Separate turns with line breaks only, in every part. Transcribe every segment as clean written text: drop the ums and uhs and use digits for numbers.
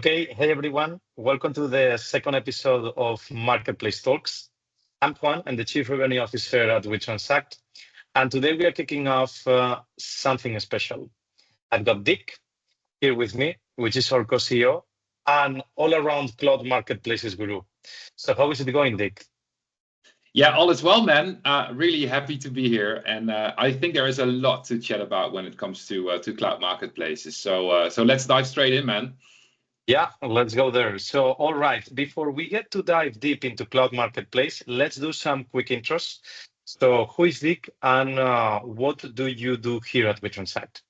Okay, hey everyone. Welcome to the second episode of Marketplace Talks. I'm Juan, I'm the Chief Revenue Officer at WeTransact, and today we are kicking off something special. I've got Dick here with me, which is our co-CEO, and all-around cloud marketplaces guru. So how is it going, Dick?
Yeah, all is well, man. Really happy to be here, and I think there is a lot to chat about when it comes to cloud marketplaces. So let's dive straight in, man.
Yeah, let's go there. So, all right, before we get to dive deep into cloud marketplace, let's do some quick intros. So, who is Dick, and what do you do here at WeTransact?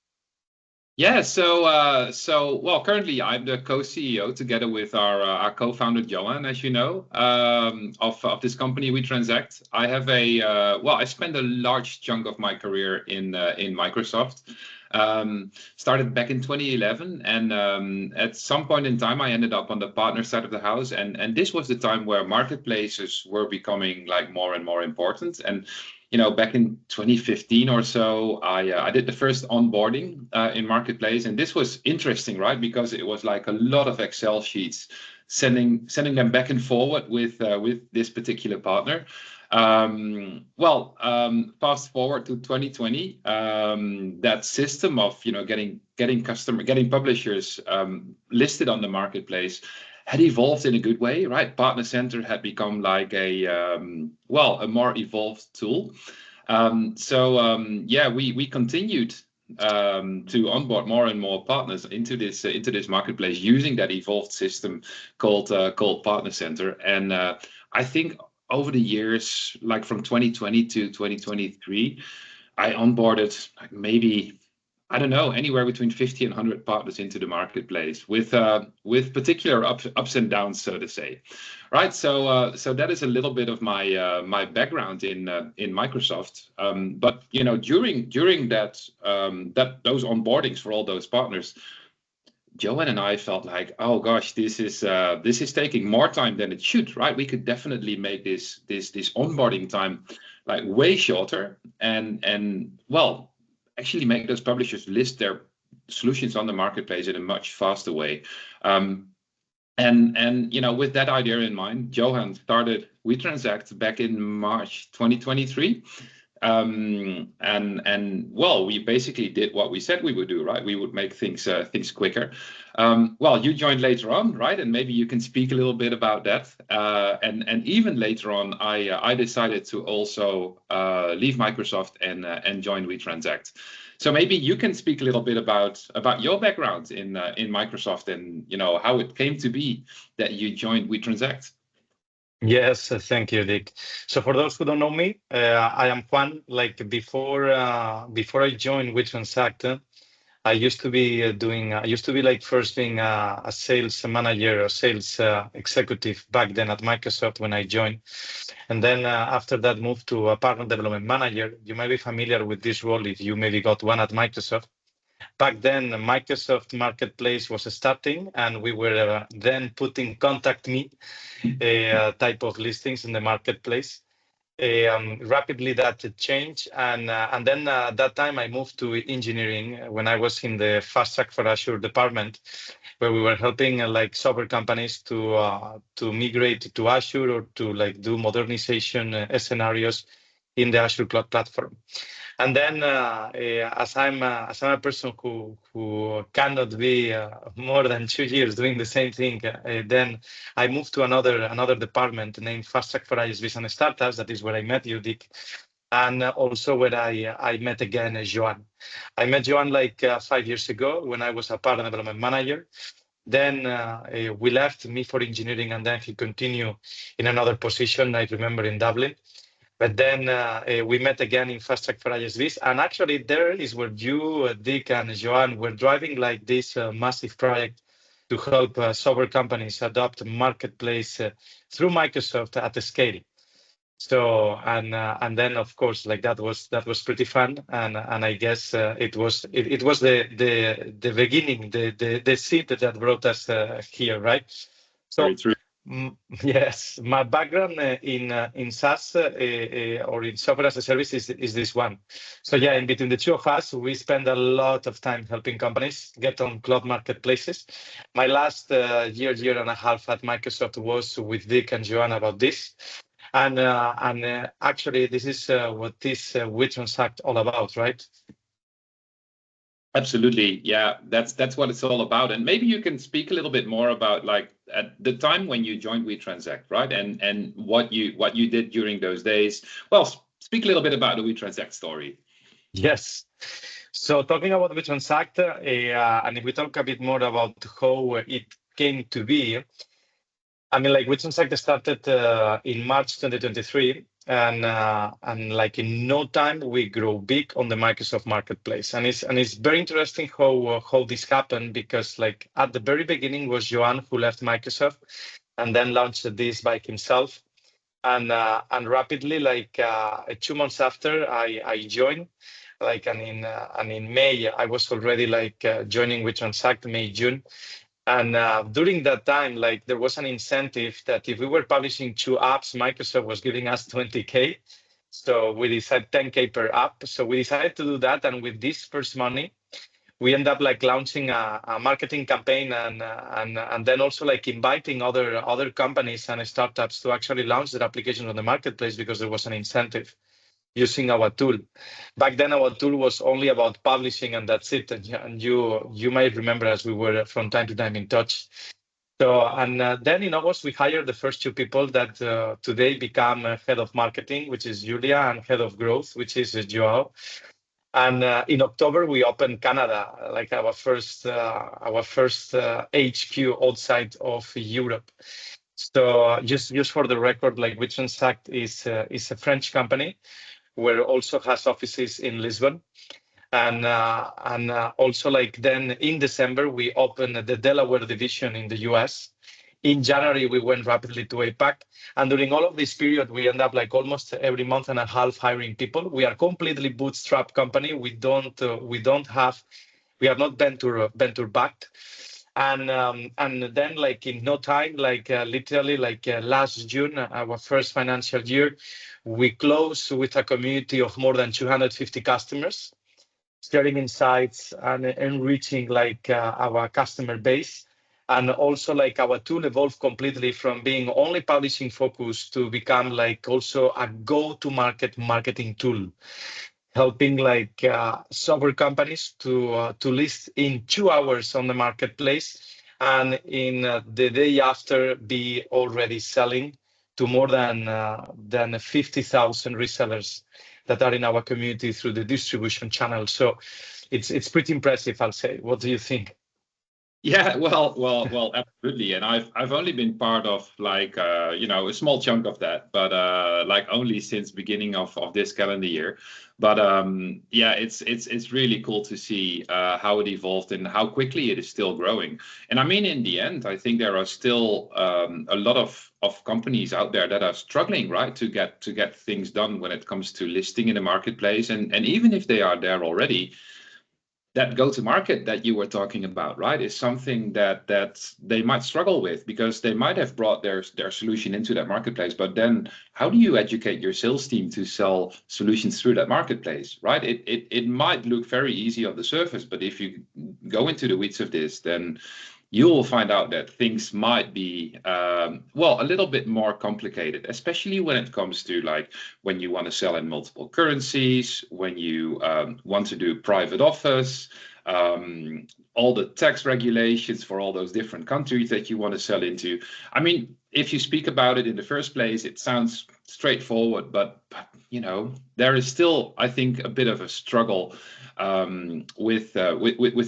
Yeah, so currently I'm the co-CEO together with our co-founder Johan, as you know, of this company WeTransact. I have I spent a large chunk of my career in Microsoft. Started back in 2011, and at some point in time, I ended up on the partner side of the house, and this was the time where marketplaces were becoming like more and more important. And back in 2015 or so, I did the first onboarding in Marketplace, and this was interesting, right? Because it was like a lot of Excel sheets, sending them back and forward with this particular partner. Fast forward to 2020, that system of getting publishers listed on the Marketplace had evolved in a good way, right? Partner Center had become like a more evolved tool. We continued to onboard more and more partners into this marketplace using that evolved system called Partner Center. And I think over the years, like from 2020 to 2023, I onboarded like maybe, I don't know, anywhere between 50 and 100 partners into the marketplace with particular ups and downs, so to say, right? So that is a little bit of my background in Microsoft. But during that those onboardings for all those partners, Joanne and I felt like, oh gosh, this is taking more time than it should, right? We could definitely make this onboarding time like way shorter and actually make those publishers list their solutions on the marketplace in a much faster way. With that idea in mind, Johan started WeTransact back in March 2023. We basically did what we said we would do, right? We would make things quicker. You joined later on, right? And maybe you can speak a little bit about that. And even later on, I decided to also leave Microsoft and join WeTransact. So maybe you can speak a little bit about your background in Microsoft and how it came to be that you joined WeTransact.
Yes, thank you, Dick. So for those who don't know me, I am Juan. Like before I joined WeTransact, I used to be like first being a sales manager or sales executive back then at Microsoft when I joined. And then after that, moved to a partner development manager. You may be familiar with this role if you maybe got one at Microsoft. Back then, Microsoft Marketplace was starting, and we were then putting contact me type of listings in the marketplace. Rapidly that changed, and then that time I moved to engineering when I was in the Fast Track for Azure department, where we were helping like software companies to migrate to Azure or to like do modernization scenarios in the Azure Cloud Platform. And then, as I'm a person who cannot be more than 2 years doing the same thing, then I moved to another department named Fast Track for ISVs and Startups. That is where I met you, Dick, and also where I met again Joan. I met Joan like 5 years ago when I was a partner development manager. Then we left, me for engineering, and then he continued in another position, I remember, in Dublin. But then we met again in Fast Track for ISVs. And actually there is where you, Dick, and Joan were driving like this massive project to help software companies adopt marketplace through Microsoft at a scale. So, and then of course, like that was pretty fun. And I guess it was the beginning, the seed that brought us here, right? So
Very true.
Yes, my background in SaaS or in software as a service is this one. So yeah, in between the two of us, we spend a lot of time helping companies get on cloud marketplaces. My last year and a half at Microsoft was with Dick and Joanna about this. And actually, this is what this WeTransact all about, right?
Absolutely. Yeah, that's what it's all about. And maybe you can speak a little bit more about like at the time when you joined WeTransact, right? And what you did during those days. Well, speak a little bit about the WeTransact story.
Yes. So talking about WeTransact, and if we talk a bit more about how it came to be, I mean, like WeTransact started in March 2023, and like in no time we grow big on the Microsoft Marketplace, and it's very interesting how this happened because like at the very beginning was Joan who left Microsoft and then launched this by himself, and rapidly like 2 months after I joined, like and in May I was already like joining WeTransact May June. And during that time, like there was an incentive that if we were publishing two apps, Microsoft was giving us 20K. So we decided 10K per app. So we decided to do that. And with this first money, we end up like launching a marketing campaign and then also like inviting other companies and startups to actually launch their applications on the marketplace because there was an incentive using our tool. Back then, our tool was only about publishing, and that's it. And you might remember as we were from time to time in touch. So, and then in August, we hired the first two people that today become head of marketing, which is Julia, and head of growth, which is Joao. And in October, we opened Canada, like our first HQ outside of Europe. So just for the record, like WeTransact is a French company where also has offices in Lisbon. And also like then in December, we opened the Delaware division in the US. In January, we went rapidly to APAC. And during all of this period, we end up like almost every month and a half hiring people. We are completely bootstrap company. We are not venture backed. And then like in no time, like literally like last June, our first financial year, we closed with a community of more than 250 customers, sharing insights and enriching like our customer base. And also like our tool evolved completely from being only publishing focused to become like also a go-to-market marketing tool, helping like software companies to list in 2 hours on the marketplace, and in the day after be already selling to more than 50,000 resellers that are in our community through the distribution channel. So it's pretty impressive, I'll say. What do you think?
Yeah, well, absolutely. And I've only been part of like a small chunk of that, but like only since beginning of this calendar year. But yeah, it's really cool to see how it evolved and how quickly it is still growing. And I mean, in the end, I think there are still a lot of companies out there that are struggling, right, to get things done when it comes to listing in the marketplace. And even if they are there already, that go-to-market that you were talking about, right, is something that they might struggle with because they might have brought their solution into that marketplace. But then how do you educate your sales team to sell solutions through that marketplace, right? It might look very easy on the surface, but if you go into the weeds of this, then you will find out that things might be a little bit more complicated, especially when it comes to like when you want to sell in multiple currencies, when you want to do private offers, all the tax regulations for all those different countries that you want to sell into. I mean, if you speak about it in the first place, it sounds straightforward, but there is still, I think, a bit of a struggle with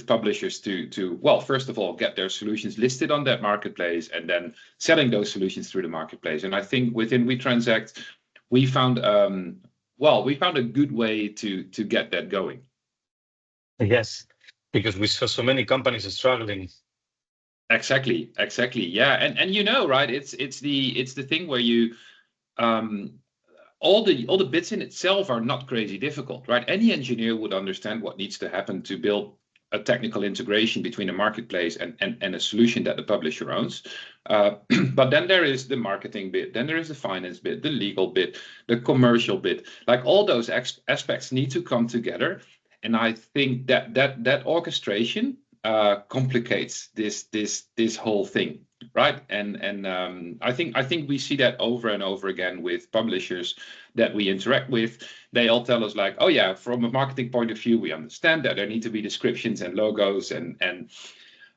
publishers to well, first of all, get their solutions listed on that marketplace and then selling those solutions through the marketplace. And I think within WeTransact, we found a good way to get that going.
Yes, because we saw so many companies struggling.
Exactly. Yeah, and right, it's the thing where you all the bits in itself are not crazy difficult, right? Any engineer would understand what needs to happen to build a technical integration between a marketplace and a solution that the publisher owns. But then there is the marketing bit, then there is the finance bit, the legal bit, the commercial bit. Like all those aspects need to come together. And I think that orchestration complicates this whole thing, right? And I think we see that over and over again with publishers that we interact with. They all tell us like, oh yeah, from a marketing point of view, we understand that there need to be descriptions and logos and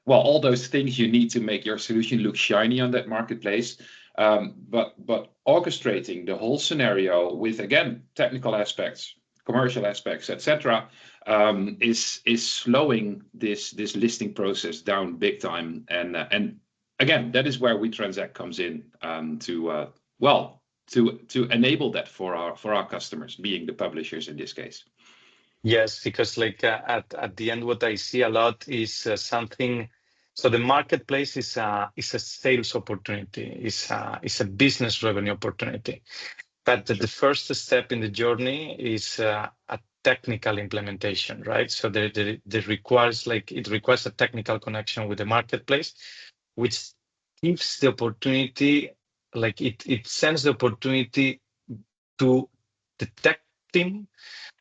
well, all those things you need to make your solution look shiny on that marketplace. But orchestrating the whole scenario with, again, technical aspects, commercial aspects, etc., is slowing this listing process down big time. And again, that is where WeTransact comes in, to enable that for our customers, being the publishers in this case.
Yes, because like at the end, what I see a lot is something. So the marketplace is a sales opportunity, is a business revenue opportunity. But the first step in the journey is a technical implementation, right? So it requires a technical connection with the marketplace, which gives the opportunity, like it sends the opportunity to the tech team.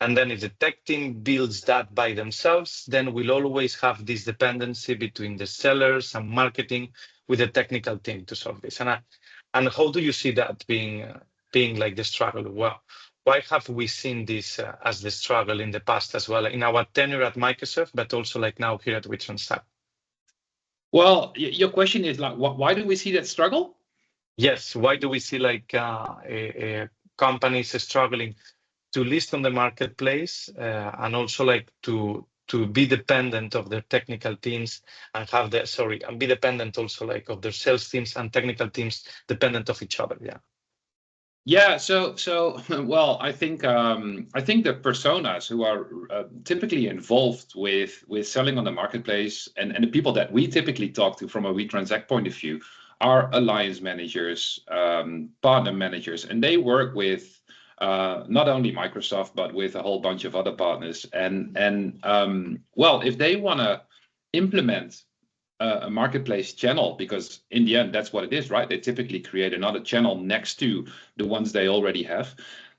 And then if the tech team builds that by themselves, then we'll always have this dependency between the sellers and marketing with the technical team to solve this. And how do you see that being like the struggle? Well, why have we seen this as the struggle in the past as well, in our tenure at Microsoft, but also like now here at WeTransact?
Well, your question is like, why do we see that struggle?
Yes, why do we see like companies struggling to list on the marketplace and also like to be dependent of their technical teams and and be dependent also like of their sales teams and technical teams dependent of each other?
Yeah, so well, I think the personas who are typically involved with selling on the marketplace and the people that we typically talk to from a WeTransact point of view are alliance managers, partner managers, and they work with not only Microsoft but with a whole bunch of other partners. And well, if they want to implement a marketplace channel, because in the end that's what it is, right? They typically create another channel next to the ones they already have.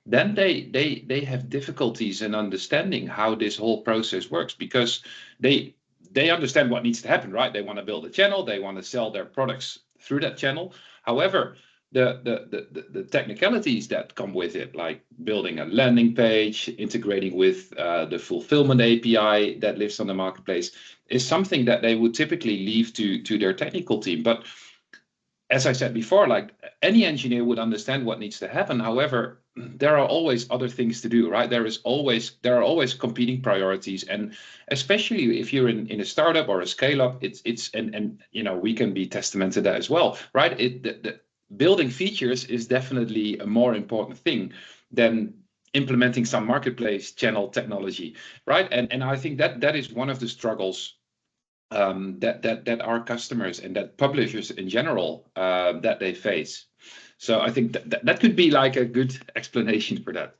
Then they have difficulties in understanding how this whole process works, because they understand what needs to happen, right? They want to build a channel, they want to sell their products through that channel. However, the technicalities that come with it, like building a landing page, integrating with the fulfillment API that lives on the marketplace, is something that they would typically leave to their technical team. But as I said before, like any engineer would understand what needs to happen. However, there are always other things to do, right? There are always competing priorities, and especially if you're in a startup or a scale up, it's and you know, we can be testament to that as well, right? The building features is definitely a more important thing than implementing some marketplace channel technology, right? And I think that is one of the struggles that our customers and that publishers in general that they face. So I think that could be like a good explanation for that.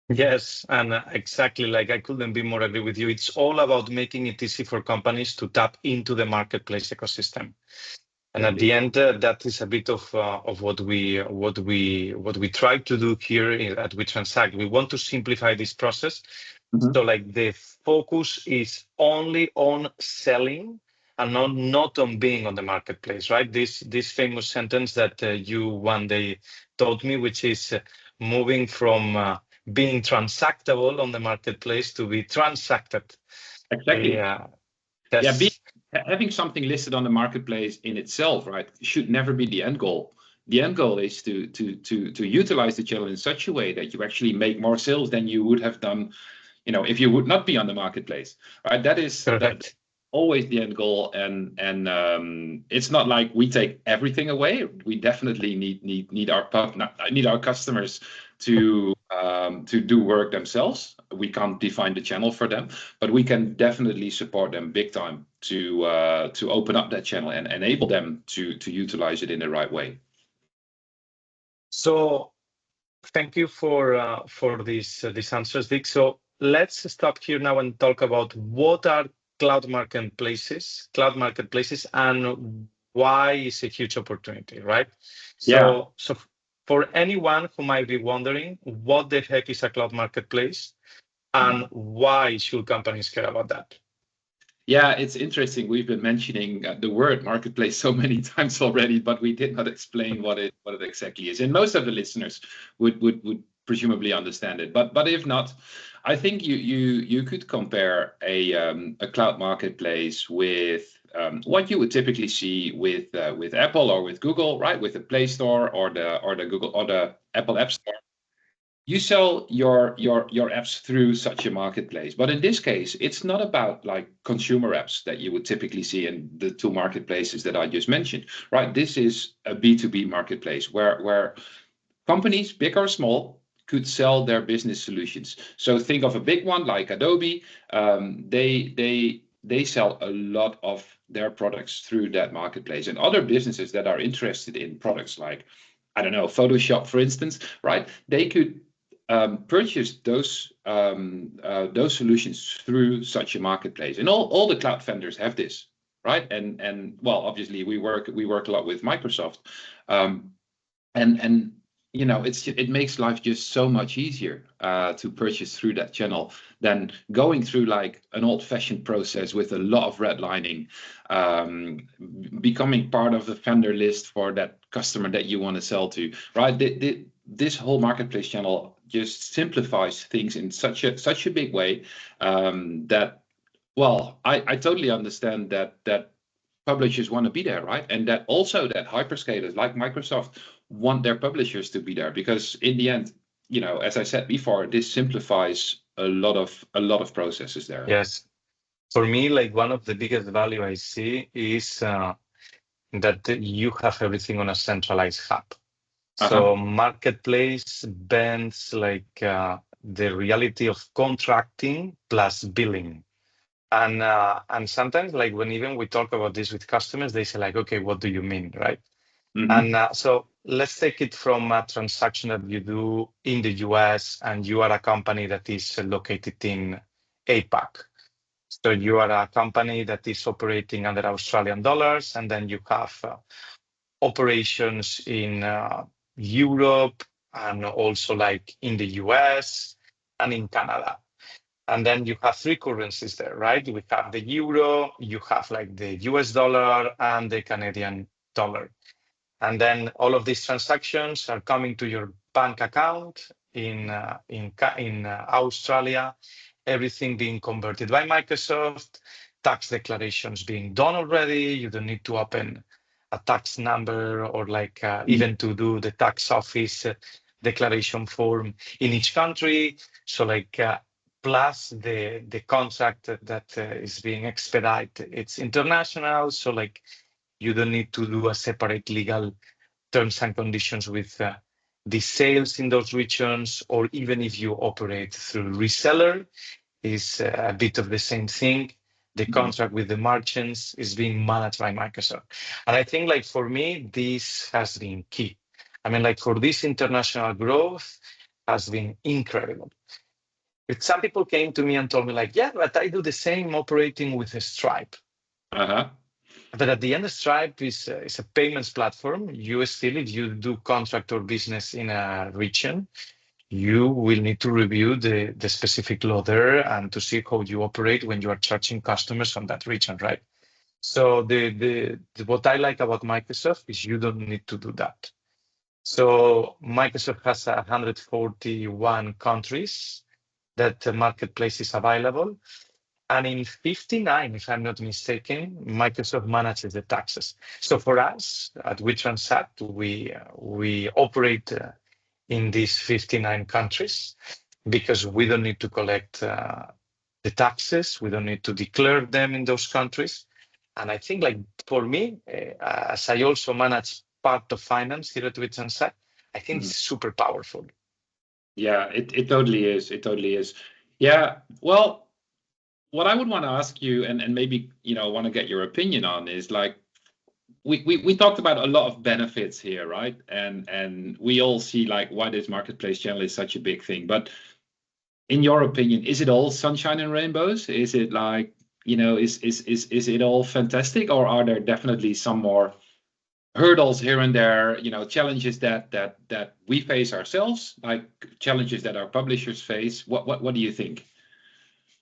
Yes, and exactly, like I couldn't be more agree with you. It's all about making it easy for companies to tap into the marketplace ecosystem. And at the end, that is a bit of what we try to do here at WeTransact. We want to simplify this process.
Mm-hmm.
So like the focus is only on selling and not on being on the marketplace, right? This famous sentence that you one day taught me, which is moving from being transactable on the marketplace to be transacted.
Exactly.
Yes.
Having something listed on the marketplace in itself, right, should never be the end goal. The end goal is to utilize the channel in such a way that you actually make more sales than you would have done, you know, if you would not be on the marketplace, right? That is
Correct.
always the end goal, and it's not like we take everything away. We definitely need our customers to do work themselves. We can't define the channel for them, but we can definitely support them big time to open up that channel and enable them to utilize it in the right way.
So thank you for these answers, Dick. So let's stop here now and talk about what are cloud marketplaces, and why is a huge opportunity, right?
Yeah.
So for anyone who might be wondering, what the heck is a cloud marketplace, and why should companies care about that?
Yeah, it's interesting. We've been mentioning the word marketplace so many times already, but we did not explain what it exactly is. And most of the listeners would presumably understand it. But if not, I think you could compare a cloud marketplace with what you would typically see with Apple or with Google, right? With the Play Store or the Google or the Apple App Store. You sell your apps through such a marketplace, but in this case it's not about like consumer apps that you would typically see in the two marketplaces that I just mentioned, right? This is a B2B marketplace where companies, big or small, could sell their business solutions. So think of a big one like Adobe. They sell a lot of their products through that marketplace, and other businesses that are interested in products like, I don't know, Photoshop, for instance, right? They could purchase those solutions through such a marketplace, and all the cloud vendors have this, right? And well, obviously we work a lot with Microsoft, and it makes life just so much easier to purchase through that channel than going through like an old-fashioned process with a lot of redlining, becoming part of the vendor list for that customer that you want to sell to, right? This whole marketplace channel just simplifies things in such a big way, that, well, I totally understand that publishers want to be there, right? And that also that hyperscalers like Microsoft want their publishers to be there, because in the end, as I said before, this simplifies a lot of processes there.
Yes, for me, like one of the biggest value I see is that you have everything on a centralized hub.
Uh-huh.
So marketplace bends like the reality of contracting plus billing. And sometimes like when even we talk about this with customers, they say like, okay, what do you mean, right?
Mm-hmm.
And so let's take it from a transaction that you do in the US and you are a company that is located in APAC. So you are a company that is operating under Australian dollars, and then you have operations in Europe and also like in the US and in Canada. And then you have three currencies there, right? We have the euro, you have like the US dollar and the Canadian dollar. And then all of these transactions are coming to your bank account in Australia, everything being converted by Microsoft, tax declarations being done already. You don't need to open a tax number or like even to do the tax office declaration form in each country. So like plus the contract that is being expedited, it's international. So like you don't need to do a separate legal terms and conditions with the sales in those regions, or even if you operate through reseller, is a bit of the same thing. The contract with the merchants is being managed by Microsoft. And I think like for me, this has been key. I mean, like for this international growth has been incredible. If some people came to me and told me like, yeah, but I do the same operating with a Stripe.
Uh-huh.
But at the end, Stripe is a payments platform. You still, if you do contract or business in a region, you will need to review the specific law there and to see how you operate when you are charging customers from that region, right? So what I like about Microsoft is you don't need to do that. So Microsoft has 141 countries that the marketplace is available. And in 59, if I'm not mistaken, Microsoft manages the taxes. So for us at WeTransact, we operate in these 59 countries because we don't need to collect the taxes. We don't need to declare them in those countries. And I think like for me, as I also manage part of finance here at WeTransact, I think it's super powerful.
Yeah, it totally is. It totally is. Yeah. Well, what I would want to ask you, and maybe want to get your opinion on, is like, we talked about a lot of benefits here, right? And we all see like why this marketplace channel is such a big thing. But in your opinion, is it all sunshine and rainbows? Is it like is it all fantastic, or are there definitely some more hurdles here and there, challenges that we face ourselves, like challenges that our publishers face? What do you think?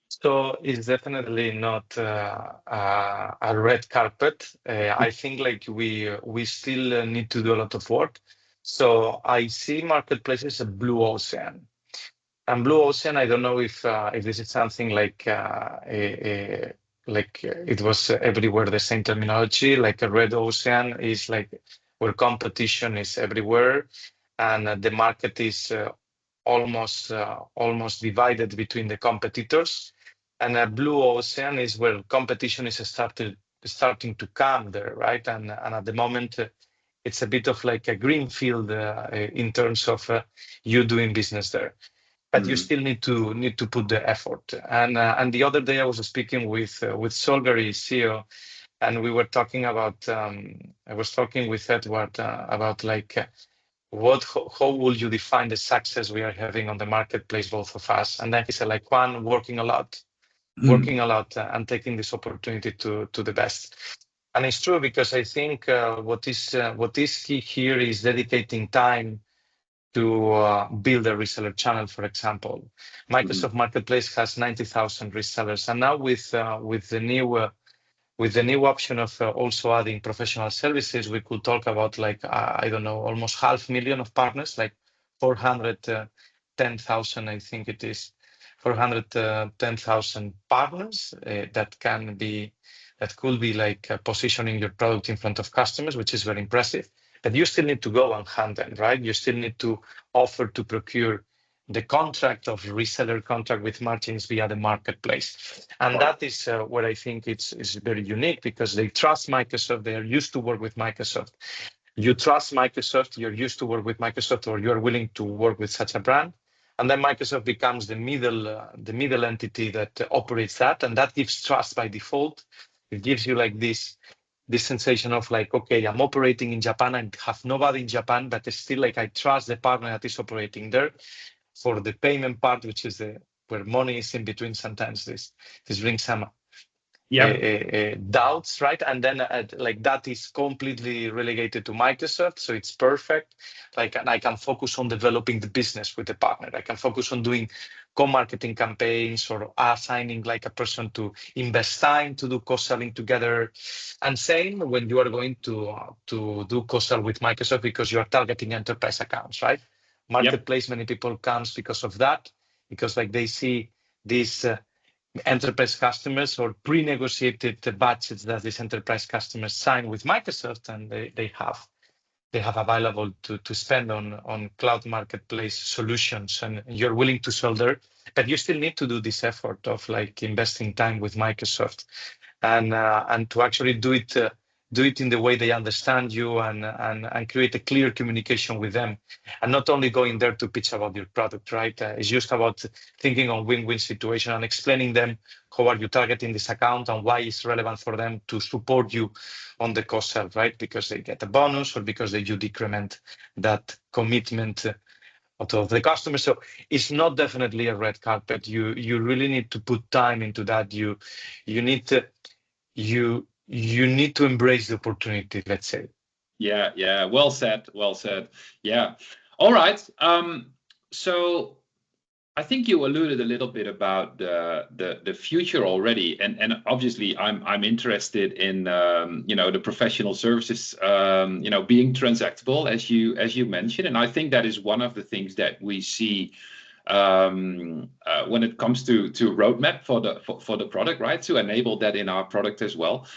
So it's definitely not a red carpet. I think like we still need to do a lot of work. So I see marketplaces as a blue ocean. And blue ocean, I don't know if this is something like it was everywhere the same terminology. Like a red ocean is like where competition is everywhere, and the market is almost divided between the competitors. And a blue ocean is where competition is starting to come there, right? And at the moment, it's a bit of like a green field in terms of you doing business there, but you
Mhm.
still need to put the effort. And the other day I was speaking with Solgari CEO, and we were talking about I was talking with Edward about like how will you define the success we are having on the marketplace, both of us? And then he said like, one, working a lot and taking this opportunity to the best. And it's true because I think what is key here is dedicating time to build a reseller channel, for example.
Mhm.
Microsoft Marketplace has 90,000 resellers, and now with the new option of also adding professional services, we could talk about like I don't know, almost 500,000 of partners, like 410,000, I think it is 410,000 partners that could be like positioning your product in front of customers, which is very impressive. But you still need to go and hunt them, right? You still need to offer to procure the contract of reseller contract with margins via the marketplace. And that is where I think it's very unique because they trust Microsoft. They are used to work with Microsoft. You trust Microsoft, you're used to work with Microsoft, or you're willing to work with such a brand. And then Microsoft becomes the middle entity that operates that, and that gives trust by default. It gives you like this sensation of like, okay, I'm operating in Japan and have nobody in Japan, but it's still like I trust the partner that is operating there. For the payment part, which is where money is in between, sometimes this brings some
Yep.
doubts, right? And then like that is completely relegated to Microsoft, so it's perfect. Like, and I can focus on developing the business with the partner. I can focus on doing co-marketing campaigns or assigning like a person to invest time to do co-selling together. And same when you are going to do co-sell with Microsoft because you are targeting enterprise accounts, right?
Yep.
Marketplace, many people comes because of that, because like they see these enterprise customers or pre-negotiated budgets that these enterprise customers sign with Microsoft, and they have available to spend on cloud marketplace solutions, and you're willing to sell there, but you still need to do this effort of like investing time with Microsoft and to actually do it in the way they understand you and create a clear communication with them, and not only going there to pitch about your product, right? It's just about thinking on win-win situation and explaining them how are you targeting this account and why it's relevant for them to support you on the cost side, right? Because they get a bonus or because they do decrement that commitment of the customer. So it's not definitely a red carpet. You really need to put time into that. You need to you need to embrace the opportunity, let's say.
Yeah, yeah. Well said. Well said. Yeah. All right. So I think you alluded a little bit about the future already, and obviously I'm interested in the professional services being transactable as you mentioned, and I think that is one of the things that we see when it comes to roadmap for the product, right? To enable that in our product as well.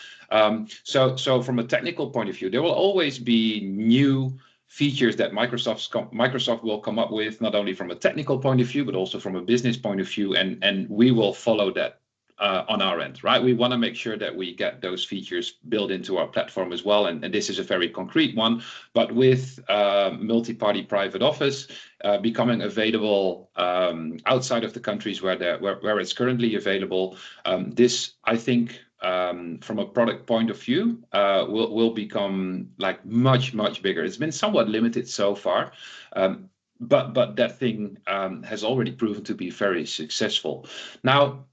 So from a technical point of view, there will always be new features that Microsoft will come up with, not only from a technical point of view, but also from a business point of view, and we will follow that on our end, right? We want to make sure that we get those features built into our platform as well, and this is a very concrete one. But with multi-party private office becoming available outside of the countries where it's currently available, this I think from a product point of view will become like much bigger. It's been somewhat limited so far, but that thing has already proven to be very successful. Now,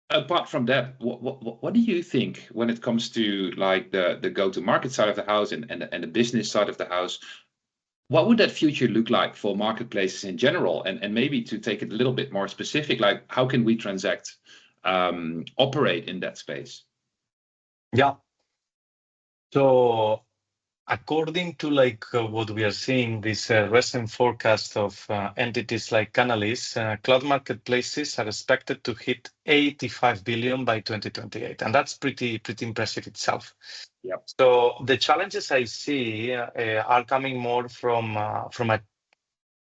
Apart from that, what do you think when it comes to like the go-to-market side of the house and the business side of the house? What would that future look like for marketplaces in general? And maybe to take it a little bit more specific, like how can WeTransact operate in that space?
Yeah. So according to what we are seeing, this recent forecast of entities like Canalys, cloud marketplaces are expected to hit 85 billion by 2028, and that's pretty impressive itself.
Yep.
So the challenges I see are coming more from a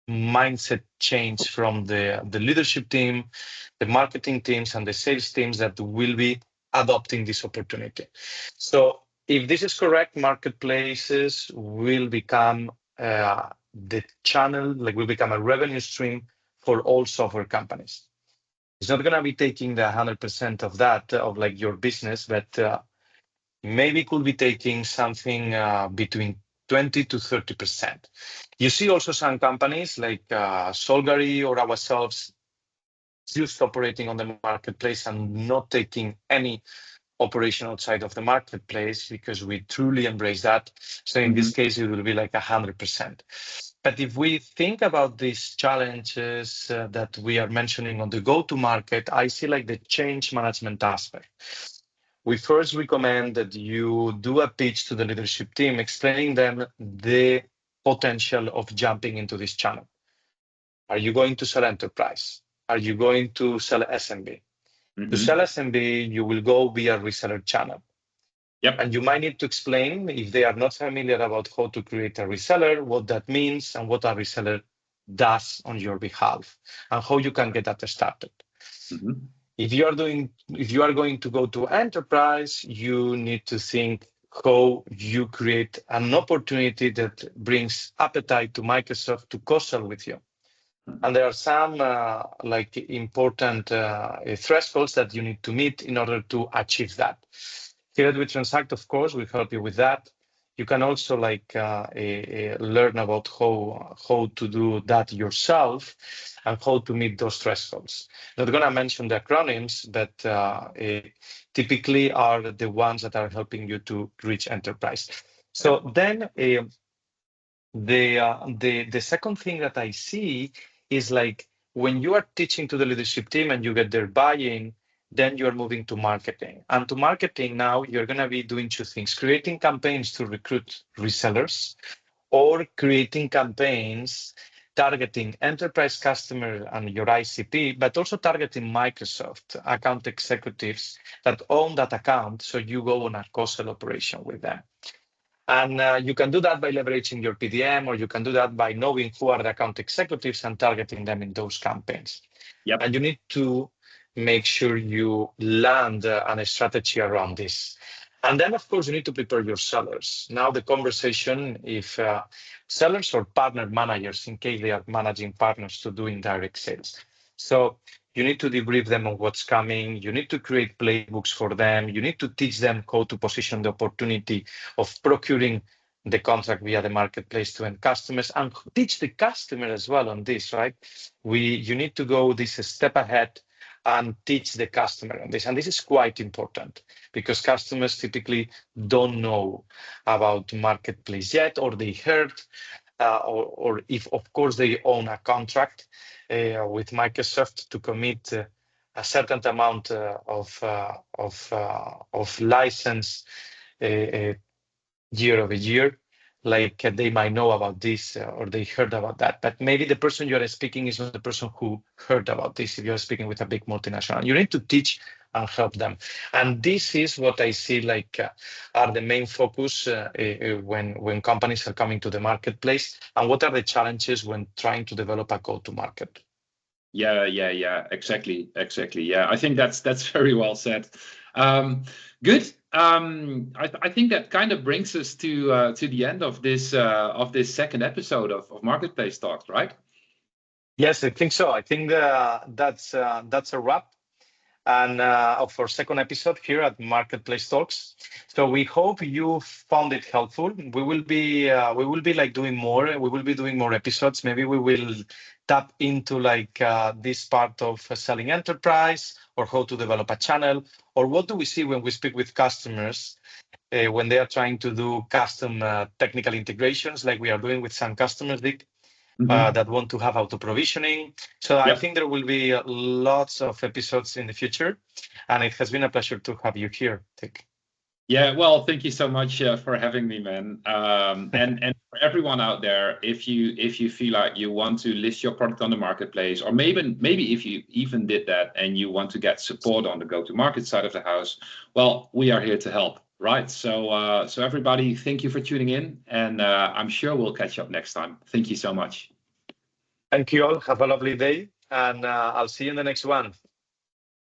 mindset change from the leadership team, the marketing teams, and the sales teams that will be adopting this opportunity. So if this is correct, marketplaces will become the channel, like will become a revenue stream for all software companies. It's not going to be taking the 100% of that of like your business, but maybe could be taking something between 20 to 30%. You see also some companies like Solgari or ourselves just operating on the marketplace and not taking any operation outside of the marketplace because we truly embrace that. So in this case, it will be like 100%. But if we think about these challenges that we are mentioning on the go-to-market, I see like the change management aspect. We first recommend that you do a pitch to the leadership team, explaining them the potential of jumping into this channel. Are you going to sell enterprise? Are you going to sell SMB? To sell SMB, you will go via reseller channel.
Yep.
And you might need to explain, if they are not familiar about how to create a reseller, what that means and what a reseller does on your behalf and how you can get that started. If you are going to go to enterprise, you need to think how you create an opportunity that brings appetite to Microsoft to co-sell with you. And there are some important thresholds that you need to meet in order to achieve that. Here at WeTransact, of course, we help you with that. You can also learn about how to do that yourself and how to meet those thresholds. Not going to mention the acronyms, but typically are the ones that are helping you to reach enterprise. So then the second thing that I see is like when you are teaching to the leadership team and you get their buy-in, then you're moving to marketing. And to marketing now, you're going to be doing two things: creating campaigns to recruit resellers or creating campaigns targeting enterprise customer and your ICP, but also targeting Microsoft account executives that own that account. So you go on a co-sell operation with them. And you can do that by leveraging your PDM, or you can do that by knowing who are the account executives and targeting them in those campaigns.
Yep.
And you need to make sure you land on a strategy around this. And then, of course, you need to prepare your sellers. Now, the conversation, if sellers or partner managers, in case they are managing partners to do indirect sales. So you need to debrief them on what's coming. You need to create playbooks for them. You need to teach them how to position the opportunity of procuring the contract via the marketplace to end customers, and teach the customer as well on this, right? You need to go this step ahead and teach the customer on this. And this is quite important because customers typically don't know about marketplace yet, or they heard, or if, of course, they own a contract with Microsoft to commit a certain amount of license year over year, like they might know about this or they heard about that. But maybe the person you are speaking is not the person who heard about this. If you're speaking with a big multinational, you need to teach and help them. And this is what I see are the main focus when companies are coming to the marketplace, and what are the challenges when trying to develop a go-to-market.
Yeah, exactly. Yeah, I think that's very well said. Good. I think that kind of brings us to the end of this second episode of Marketplace Talks, right?
Yes, I think so. I think that's a wrap. and of our second episode here at Marketplace Talks. So we hope you found it helpful. We will be like doing more. We will be doing more episodes. Maybe we will tap into like this part of selling enterprise, or how to develop a channel, or what do we see when we speak with customers when they are trying to do custom technical integrations, like we are doing with some customers, Dick, that want to have auto provisioning. So I
Yep.
think there will be lots of episodes in the future, and it has been a pleasure to have you here, Dick.
Yeah, well, thank you so much for having me, man. And for everyone out there, if you feel like you want to list your product on the marketplace, or maybe if you even did that and you want to get support on the go-to-market side of the house, well, we are here to help, right? So everybody, thank you for tuning in, and I'm sure we'll catch up next time. Thank you so much.
Thank you all. Have a lovely day, and I'll see you in the next one.